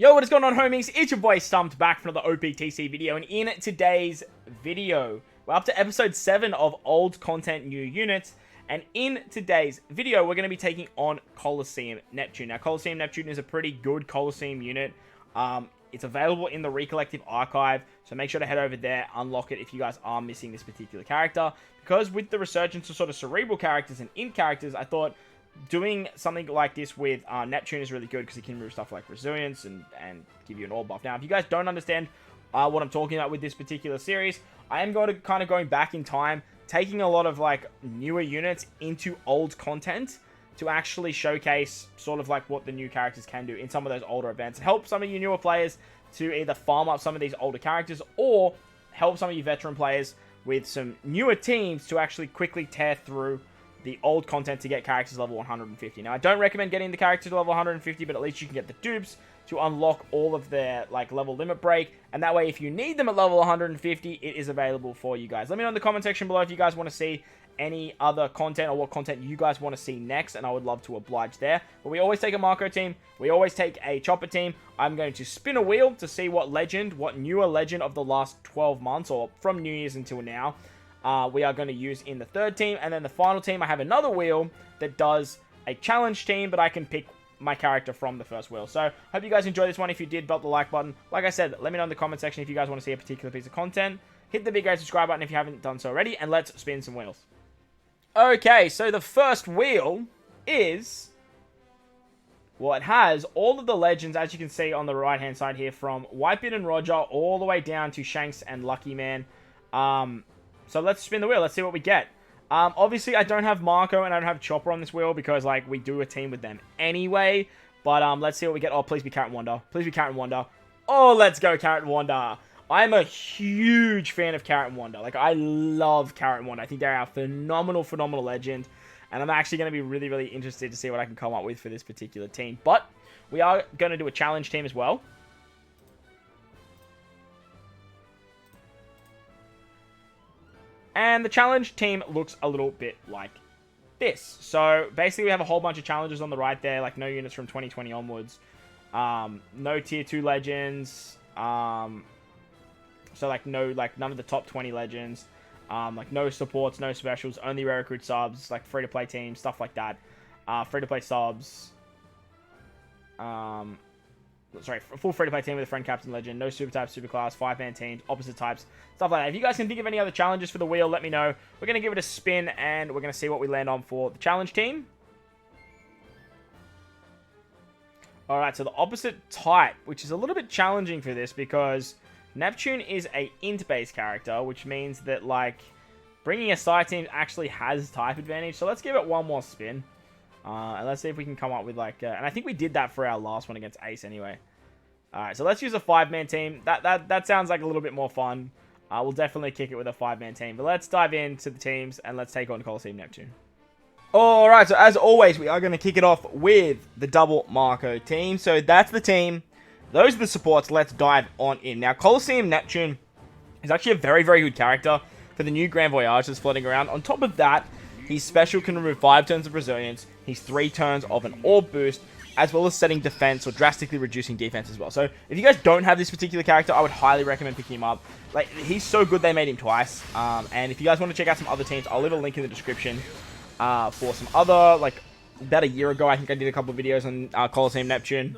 Yo, what is going on, homies? It's your boy Stumped back for another OPTC video, and in today's video, we're up to episode 7 of Old Content New Units, and in today's video, we're going to be taking on Coliseum Neptune. Now, Coliseum Neptune is a pretty good Coliseum unit. It's available in the Recollective Archive, so make sure to head over there, unlock it if you guys are missing this particular character, because with the resurgence of sort of cerebral characters and int characters, I thought doing something like this with Neptune is really good because it can remove stuff like resilience and give you an all buff. Now, if you guys don't understand what I'm talking about with this particular series, I am going to kind of going back in time, taking a lot of like newer units into old content to actually showcase sort of like what the new characters can do in some of those older events. Help some of you newer players to either farm up some of these older characters or help some of you veteran players with some newer teams to actually quickly tear through the old content to get characters level 150. Now, I don't recommend getting the characters to level 150, but at least you can get the dupes to unlock all of their like level limit break, and that way if you need them at level 150, it is available for you guys. Let me know in the comment section below if you guys want to see any other content or what content you guys want to see next, and I would love to oblige there. But we always take a Marco team, we always take a Chopper team. I'm going to spin a wheel to see what newer legend of the last 12 months, or from New Year's until now, we are going to use in the third team. And then the final team, I have another wheel that does a challenge team, but I can pick my character from the first wheel. So, hope you guys enjoyed this one. If you did, belt the like button. Like I said, let me know in the comment section if you guys want to see a particular piece of content. Hit the big red subscribe button if you haven't done so already, and let's spin some wheels. Okay, so the first wheel is, well, it has all of the legends, as you can see on the right-hand side here, from Whitebeard and Roger all the way down to Shanks and Lucky Man. So let's spin the wheel. Let's see what we get. Obviously, I don't have Marco and I don't have Chopper on this wheel because, like, we do a team with them anyway. But let's see what we get. Oh, please be Carrot and Wanda. Please be Carrot and Wanda. Oh, let's go, Carrot and Wanda. I'm a huge fan of Carrot and Wanda. Like, I love Carrot and Wanda. I think they're a phenomenal, phenomenal legend. And I'm actually going to be really, really interested to see what I can come up with for this particular team. But we are going to do a challenge team as well. And the challenge team looks a little bit like this. So, basically, we have a whole bunch of challenges on the right there. Like, no units from 2020 onwards. No Tier 2 legends. So, like, none of the top 20 legends. Like, no supports, no specials. Only rare recruit subs. Like, free-to-play teams. Stuff like that. Free-to-play subs. Sorry, full free-to-play team with a friend captain legend, no super types, super class, 5-man teams, opposite types, stuff like that. If you guys can think of any other challenges for the wheel, let me know. We're going to give it a spin, and we're going to see what we land on for the challenge team. Alright, so the opposite type, which is a little bit challenging for this, because Neptune is a int-based character, which means that, like, bringing a side team actually has type advantage. So let's give it one more spin. And let's see if we can come up with, like, and I think we did that for our last one against Ace anyway. Alright, so let's use a 5-man team. That sounds like a little bit more fun. We'll definitely kick it with a 5-man team. But let's dive into the teams, and let's take on Coliseum Neptune. Alright, so as always, we are going to kick it off with the double Marco team. So that's the team. Those are the supports. Let's dive on in. Now, Coliseum Neptune is actually a very, very good character for the new Grand Voyage that's floating around. On top of that, his special can remove 5 turns of resilience, he's 3 turns of an orb boost, as well as setting defense or drastically reducing defense as well. So if you guys don't have this particular character, I would highly recommend picking him up. Like, he's so good they made him twice. And if you guys want to check out some other teams, I'll leave a link in the description for some other, like, about a year ago, I think I did a couple of videos on Coliseum Neptune.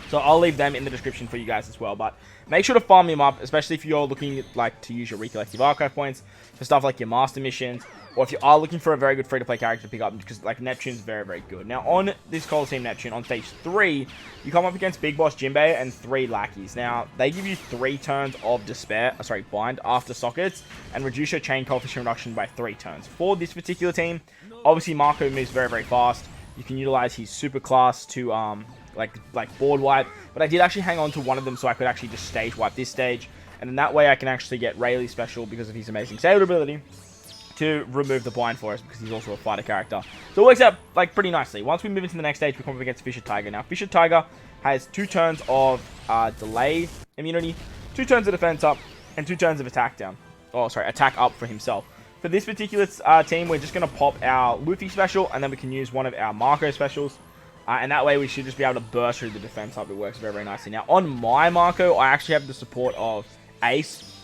So I'll leave them in the description for you guys as well. But make sure to farm him up, especially if you're looking like to use your Recollective Archive points for stuff like your Master Missions, or if you are looking for a very good free-to-play character to pick up, because like Neptune's very, very good. Now on this Coliseum Neptune, on stage 3, you come up against Big Boss Jinbei and 3 lackeys. Now they give you 3 turns of bind after sockets, and reduce your chain coefficient reduction by 3 turns. For this particular team, obviously Marco moves very, very fast. You can utilize his super class to like board wipe, but I did actually hang on to one of them so I could actually just stage wipe this stage, and in that way I can actually get Rayleigh special because of his amazing sailor ability to remove the blind for us, because he's also a fighter character. So it works out like pretty nicely. Once we move into the next stage, we come up against Fisher Tiger. Now Fisher Tiger has 2 turns of delay immunity, 2 turns of defense up, and 2 turns of attack down. Oh, sorry, attack up for himself. For this particular team, we're just going to pop our Luffy special, and then we can use one of our Marco specials. And that way we should just be able to burst through the defense up. It works very, very nicely. Now, on my Marco, I actually have the support of Ace.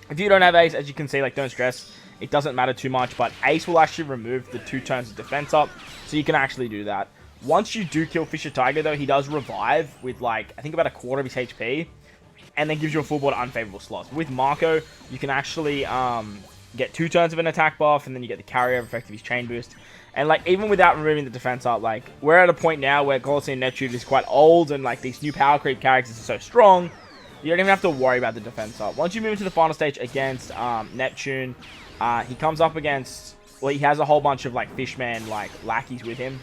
If you don't have Ace, as you can see, like, don't stress. It doesn't matter too much, but Ace will actually remove the 2 turns of defense up, so you can actually do that. Once you do kill Fisher Tiger, though, he does revive with, like, I think about a quarter of his HP, and then gives you a full board unfavorable slots. With Marco, you can actually get 2 turns of an attack buff, and then you get the carryover effect of his chain boost. And, like, even without removing the defense up, like, we're at a point now where Coliseum Neptune is quite old, and, like, these new power creep characters are so strong, you don't even have to worry about the defense up. Once you move into the final stage against Neptune, he comes up against, well, he has a whole bunch of, like, Fishman, like, lackeys with him.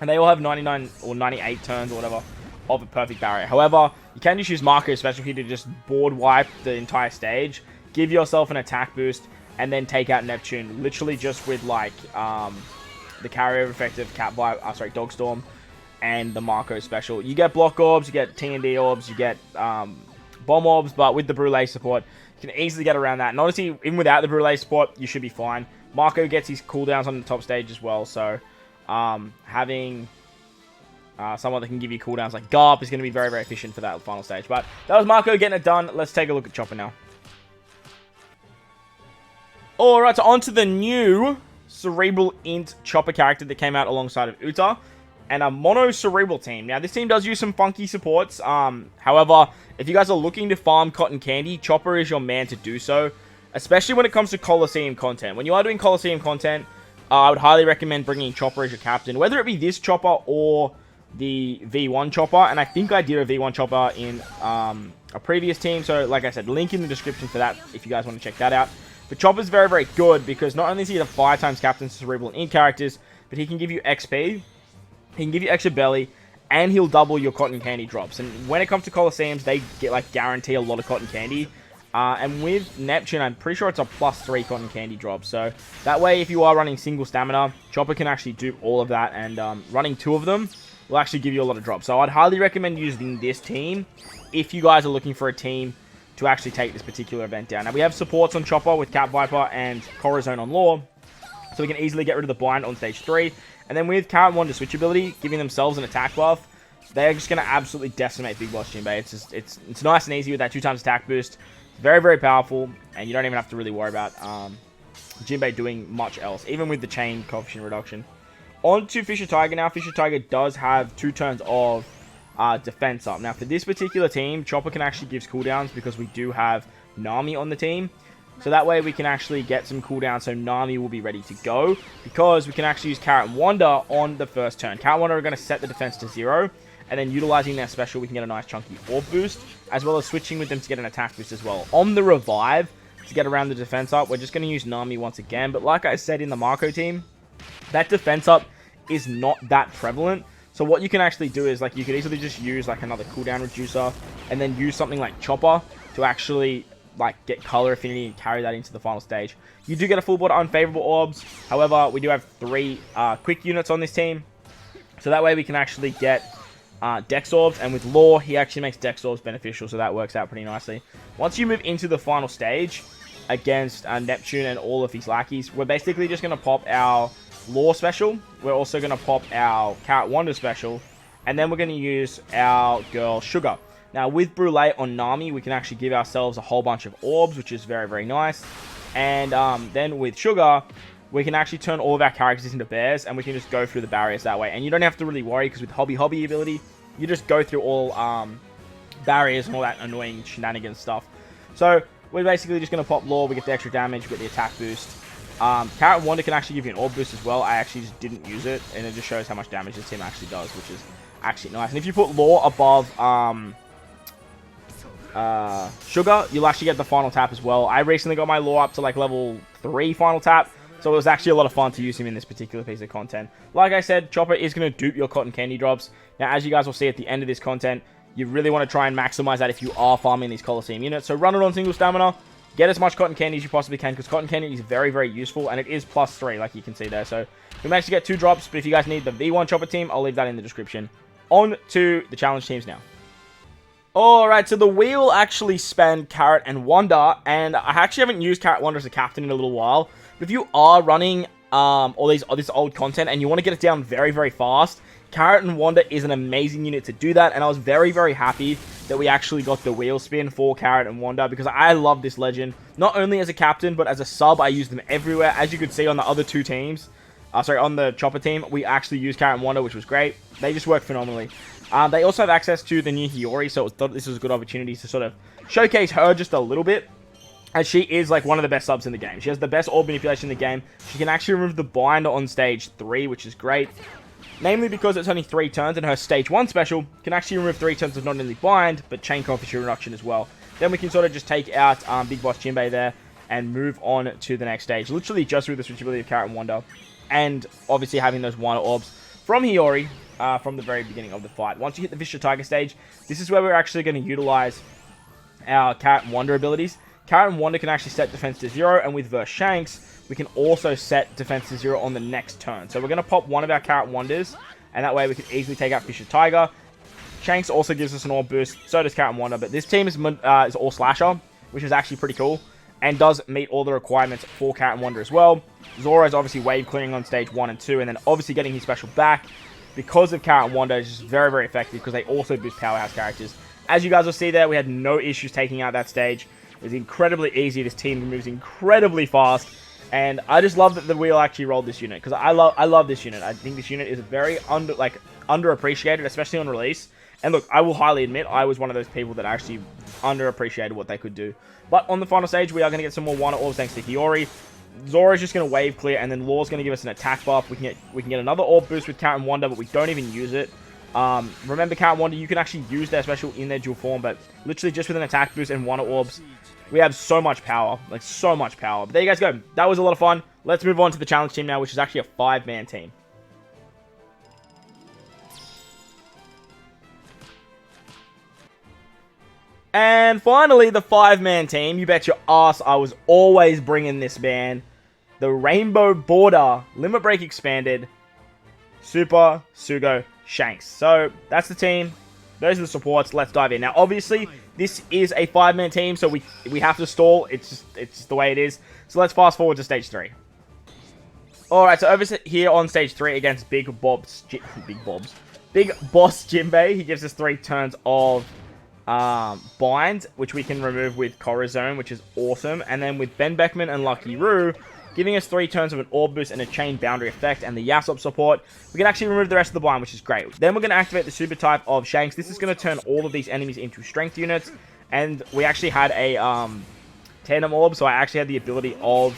And they all have 99 or 98 turns or whatever of a perfect barrier. However, you can just use Marco's special key to just board wipe the entire stage, give yourself an attack boost, and then take out Neptune, literally just with, like, the carryover effect of Dog Storm and the Marco special. You get block orbs, you get T&D orbs, you get bomb orbs, but with the Brûlé support, you can easily get around that. And honestly, even without the Brûlé support, you should be fine. Marco gets his cooldowns on the top stage as well, so having someone that can give you cooldowns like Garp is going to be very, very efficient for that final stage. But that was Marco getting it done. Let's take a look at Chopper now. Alright, so on to the new Cerebral Int Chopper character that came out alongside of Uta, and a Mono Cerebral team. Now, this team does use some funky supports. However, if you guys are looking to farm Cotton Candy, Chopper is your man to do so, especially when it comes to Coliseum content. When you are doing Coliseum content, I would highly recommend bringing Chopper as your captain, whether it be this Chopper or the V1 Chopper. And I think I did a V1 Chopper in a previous team, so like I said, link in the description for that if you guys want to check that out. But Chopper's very, very good because not only is he the 5 times captain to Cerebral and Int characters, but he can give you XP, he can give you extra belly, and he'll double your cotton candy drops. And when it comes to Coliseums, they get, like, guarantee a lot of cotton candy. And with Neptune, I'm pretty sure it's a +3 cotton candy drop. So that way, if you are running single stamina, Chopper can actually do all of that. And running 2 of them will actually give you a lot of drops. So I'd highly recommend using this team if you guys are looking for a team to actually take this particular event down. Now, we have supports on Chopper with Cat Viper and Corazon on Law, so we can easily get rid of the blind on stage 3. And then with Cat and Wanda switch ability, giving themselves an attack buff, they're just going to absolutely decimate Big Boss Jinbei. It's nice and easy with that 2 times attack boost. It's very, very powerful, and you don't even have to really worry about Jinbei doing much else, even with the chain coefficient reduction. On to Fisher Tiger now. Fisher Tiger does have 2 turns of defense up. Now, for this particular team, Chopper can actually give cooldowns because we do have Nami on the team. So that way we can actually get some cooldowns, so Nami will be ready to go, because we can actually use Carrot and Wanda on the first turn. Carrot and Wanda are going to set the defense to 0, and then utilizing their special, we can get a nice chunky orb boost, as well as switching with them to get an attack boost as well. On the revive, to get around the defense up, we're just going to use Nami once again, but like I said in the Marco team, that defense up is not that prevalent. So what you can actually do is, like, you could easily just use, like, another cooldown reducer, and then use something like Chopper to actually, like, get color affinity and carry that into the final stage. You do get a full board unfavorable orbs. However, we do have 3 quick units on this team, so that way we can actually get Dex orbs. And with Law, he actually makes Dex orbs beneficial, so that works out pretty nicely. Once you move into the final stage against Neptune and all of his lackeys, we're basically just going to pop our Law special. We're also going to pop our Carrot Wanda special, and then we're going to use our girl Sugar. Now, with Brûlé on Nami, we can actually give ourselves a whole bunch of orbs, which is very, very nice. And then with Sugar, we can actually turn all of our characters into bears, and we can just go through the barriers that way. And you don't have to really worry, because with Hobby ability, you just go through all barriers and all that annoying shenanigans stuff. So we're basically just going to pop Law, we get the extra damage, we get the attack boost. Carrot Wanda can actually give you an orb boost as well. I actually just didn't use it, and it just shows how much damage this team actually does, which is actually nice. And if you put Law above Sugar, you'll actually get the final tap as well. I recently got my Law up to, like, level 3 final tap, so it was actually a lot of fun to use him in this particular piece of content. Like I said, Chopper is going to dupe your cotton candy drops. Now, as you guys will see at the end of this content, you really want to try and maximize that if you are farming these Coliseum units. So run it on single stamina. Get as much cotton candy as you possibly can, because cotton candy is very, very useful, and it is +3, like you can see there. So we managed to get 2 drops, but if you guys need the V1 Chopper team, I'll leave that in the description. On to the challenge teams now. Alright, so the wheel actually spanned Carrot and Wanda, and I actually haven't used Carrot Wanda as a captain in a little while. But if you are running all this old content and you want to get it down very, very fast, Carrot and Wanda is an amazing unit to do that, and I was very, very happy that we actually got the wheel spin for Carrot and Wanda, because I love this legend. Not only as a captain, but as a sub, I use them everywhere. As you could see on the other two teams, on the Chopper team, we actually used Carrot and Wanda, which was great. They just work phenomenally. They also have access to the new Hiyori, so I thought this was a good opportunity to sort of showcase her just a little bit, as she is like one of the best subs in the game. She has the best orb manipulation in the game. She can actually remove the bind on stage 3, which is great. Namely because it's only 3 turns, and her stage 1 special can actually remove 3 turns of not only bind, but chain coefficient reduction as well. Then we can sort of just take out Big Boss Jinbei there and move on to the next stage. Literally just with the switchability of Carrot and Wanda, and obviously having those Wanda orbs from Hiyori from the very beginning of the fight. Once you hit the Vicious Tiger stage, this is where we're actually going to utilize our Carrot and Wanda abilities. Carrot and Wanda can actually set defense to 0, and with Verse Shanks, we can also set defense to 0 on the next turn. So we're going to pop one of our Carrot Wonders, and that way we can easily take out Vicious Tiger. Shanks also gives us an orb boost, so does Carrot and Wanda, but this team is all Slasher, which is actually pretty cool, and does meet all the requirements for Carrot and Wanda as well. Zora is obviously wave clearing on stage 1 and 2, and then obviously getting his special back because of Carrot and Wanda is just very, very effective, because they also boost powerhouse characters. As you guys will see there, we had no issues taking out that stage. It was incredibly easy. This team moves incredibly fast, and I just love that the wheel actually rolled this unit, because I love this unit. I think this unit is very underappreciated, especially on release. And look, I will highly admit I was one of those people that actually underappreciated what they could do. But on the final stage, we are going to get some more Wanda orbs thanks to Hiyori. Zora's just going to wave clear, and then Law's going to give us an attack buff. We can get another orb boost with Carrot and Wanda, but we don't even use it. Remember, Carrot and Wanda, you can actually use their special in their dual form, but literally just with an attack boost and Wanda orbs, we have so much power. Like, so much power. But there you guys go. That was a lot of fun. Let's move on to the challenge team now, which is actually a 5-man team. And finally, the 5-man team. You bet your ass I was always bringing this man. The Rainbow Border Limit Break Expanded Super Sugo Shanks. So, that's the team. Those are the supports. Let's dive in. Now, obviously, this is a 5-man team, so we have to stall. It's just the way it is. So, let's fast forward to stage 3. Alright, so over here on stage 3 against Big Boss Jinbei, he gives us 3 turns of bind, which we can remove with Coliseum, which is awesome. And then with Ben Beckman and Lucky Roo, giving us 3 turns of an orb boost and a chain boundary effect, and the Yasop support, we can actually remove the rest of the bind, which is great. Then we're going to activate the super type of Shanks. This is going to turn all of these enemies into strength units, and we actually had a tandem orb, so I actually had the ability of,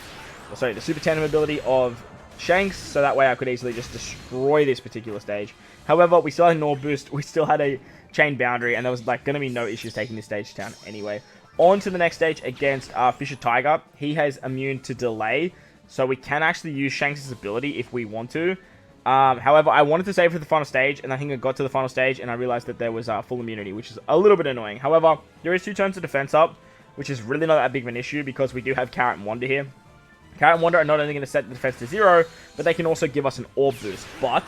the super tandem ability of Shanks, so that way I could easily just destroy this particular stage. However, we still had an orb boost, we still had a chain boundary, and there was like going to be no issues taking this stage down anyway. On to the next stage against Fisher Tiger. He has immune to delay, so we can actually use Shanks' ability if we want to. However, I wanted to save for the final stage, and I think I got to the final stage, and I realized that there was full immunity, which is a little bit annoying. However, there is 2 turns of defense up, which is really not that big of an issue, because we do have Carrot and Wanda here. Carrot and Wanda are not only going to set the defense to 0, but they can also give us an orb boost. But,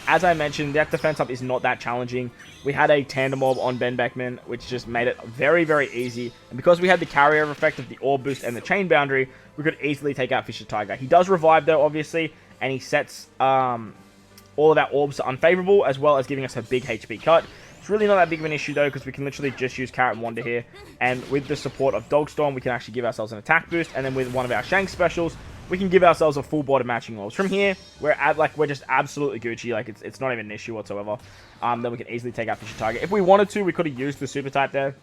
as I mentioned, that defense up is not that challenging. We had a tandem orb on Ben Beckman, which just made it very, very easy. And because we had the carryover effect of the orb boost and the chain boundary, we could easily take out Fisher Tiger. He does revive, though, obviously, and he sets all of our orbs to unfavorable, as well as giving us a big HP cut. It's really not that big of an issue, though, because we can literally just use Carrot and Wanda here. And with the support of Dogstorm, we can actually give ourselves an attack boost. And then with one of our Shanks specials, we can give ourselves a full board of matching orbs. From here, we're just absolutely Gucci. Like, it's not even an issue whatsoever. Then we can easily take out Fisher Tiger. If we wanted to, we could have used the super type there.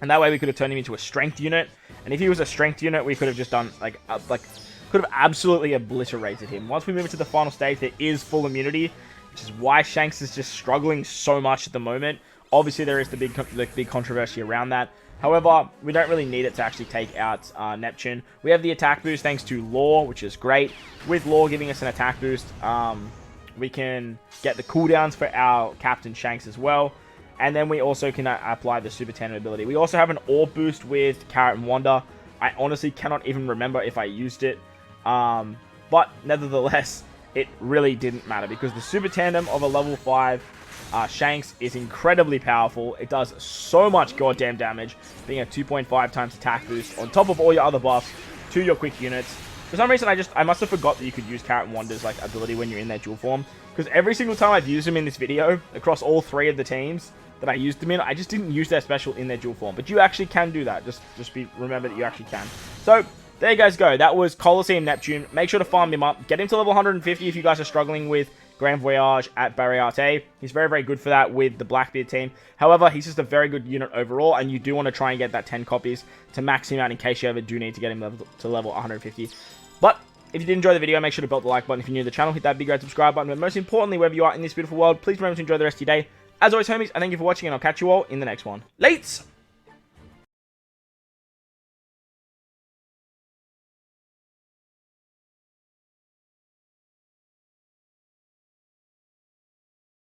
And that way, we could have turned him into a strength unit. And if he was a strength unit, we could have just done, could have absolutely obliterated him. Once we move into the final stage, there is full immunity, which is why Shanks is just struggling so much at the moment. Obviously, there is the big controversy around that. However, we don't really need it to actually take out NEPTUNE. We have the attack boost thanks to Law, which is great. With Law giving us an attack boost, we can get the cooldowns for our Captain Shanks as well. And then we also can apply the Super Tandem ability. We also have an orb boost with Carrot and Wanda. I honestly cannot even remember if I used it. But nevertheless, it really didn't matter, because the Super Tandem of a level 5 Shanks is incredibly powerful. It does so much goddamn damage, being a 2.5 times attack boost on top of all your other buffs to your quick units. For some reason, I must have forgot that you could use Carrot and Wanda's like ability when you're in their dual form. Because every single time I've used them in this video, across all 3 of the teams that I used them in, I just didn't use their special in their dual form. But you actually can do that. Just remember that you actually can. So, there you guys go. That was Coliseum Neptune. Make sure to farm him up. Get him to level 150 if you guys are struggling with Grand Voyage at Barriate. He's very, very good for that with the Blackbeard team. However, he's just a very good unit overall, and you do want to try and get that 10 copies to max him out in case you ever do need to get him to level 150. But if you did enjoy the video, make sure to belt the like button. If you're new to the channel, hit that big red subscribe button. But most importantly, wherever you are in this beautiful world, please remember to enjoy the rest of your day. As always, homies, I thank you for watching, and I'll catch you all in the next one. Lates!